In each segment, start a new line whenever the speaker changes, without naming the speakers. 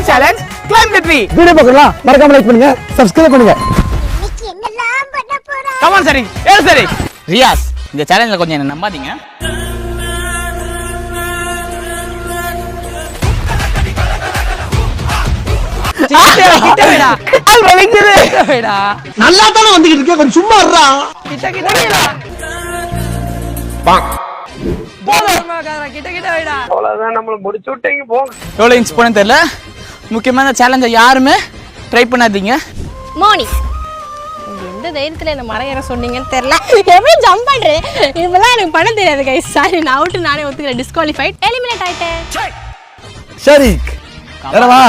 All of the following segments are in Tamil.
challenge climb the tree.
Video பார்க்கலாம் மறக்காம லைக் பண்ணுங்க சப்ஸ்கிரைப் பண்ணுங்க.
இன்னைக்கு என்னலாம் பண்ண போறோம்?
Come on சரி. ஏறு சரி. ரியாஸ் இந்த சேலஞ்சில் கொஞ்சம் என்ன நம்பாதீங்க. கிட்ட வேடா. கால் வலிக்குது. வேடா.
நல்லா தான வந்துகிட்டு இருக்கே கொஞ்சம் சும்மா இருடா.
கிட்ட வேடா. பாங். கிட்ட வேடா.
அவ்வளவுதான் நம்மள முடிச்சு விட்டீங்க போங்க.
எவ்வளவு இன்ச் போனே தெரியல. முக்கியமான சேலஞ்சை யாருமே ட்ரை பண்ணாதீங்க.
மோனி எந்த தைரியத்துல இந்த மரம் ஏற சொன்னீங்கன்னு தெரியல. எப்படி ஜம்ப் பண்றேன் இதெல்லாம் எனக்கு பண்ண தெரியாது கைஸ். சாரி நான் அவுட் நானே ஒத்துக்கிறேன். டிஸ்குவாலிஃபைட் எலிமினேட் ஆயிட்டேன்.
சரி வரவா.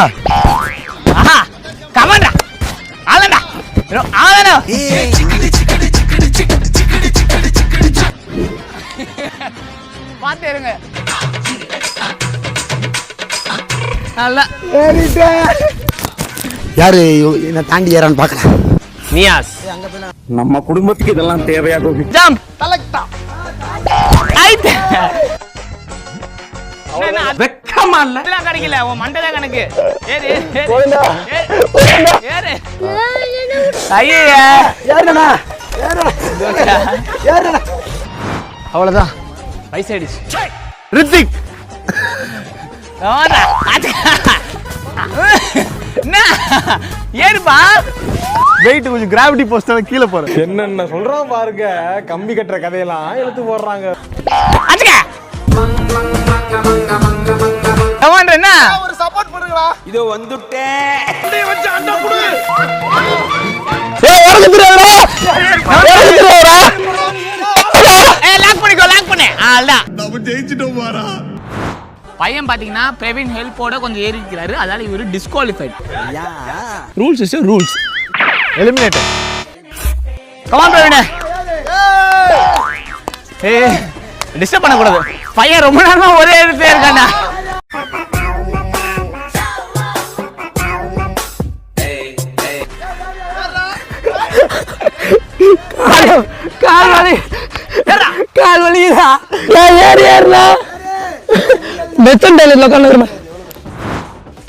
ஆஹா கமாண்டா ஆலண்டா ஆலண்டா பாத்து இருங்க. நல்லா
யாரு என்ன தாண்டி ஏறான்னு பார்க்கலாம்.
நியாஸ் நம்ம குடும்பத்துக்கு இதெல்லாம் தேவையா கோபி?
ஜம்ப் கலெக்டா ஐட்
வெக்கமா இல்ல
இதெல்லாம் கிடைக்கல. உன் மண்டை தான் கணக்கு. ஏறு ஏறு ஐயே
ஏறுடா ஏறுடா.
அவ்வளவுதான் வயசு ஆயிடுச்சு.
ரித்திக்
ஏறுப்பா.
வெயிட் கொஞ்சம் கிராவிட்டி போஸ்டால கீழே போறேன்.
என்னென்ன சொல்றான் பாருங்க. கம்பி கட்டுற கதையெல்லாம் எடுத்து போடுறாங்க.
என்ன
ஒரு சப்போர்ட் பண்ணுங்களா.
இதோ வந்துட்டேன்.
வச்சு அண்ணா குடு. ஏய் வரது தெரியாதடா.
ஏய் லாக் பண்ணு. ஆல்டா
நம்ம ஜெயிச்சிட்டோம் பாரா.
பையன் பாத்தீங்கன்னா பிரவீன் ஹெல்ப்போட கொஞ்சம் ஏறி இருக்கிறாரு. அதனால இவரு disqualified. Rules is rules.
Eliminate.
Come on Praveen. ஏய் டிஸ்டர்ப் பண்ண கூடாது. பையன் ரொம்ப நேரமா ஒரே இடத்துல இருக்கானே. கால் வலிக்குதா? ஏறா பெத்தன் டைல உட்காந்துருமா.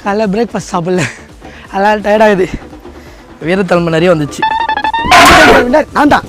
காலைல பிரேக்ஃபாஸ்ட் சாப்பிடல அதனால டயர்ட் ஆகுது. வீரத்தன்மை நிறைய வந்துச்சு.
நான் தான்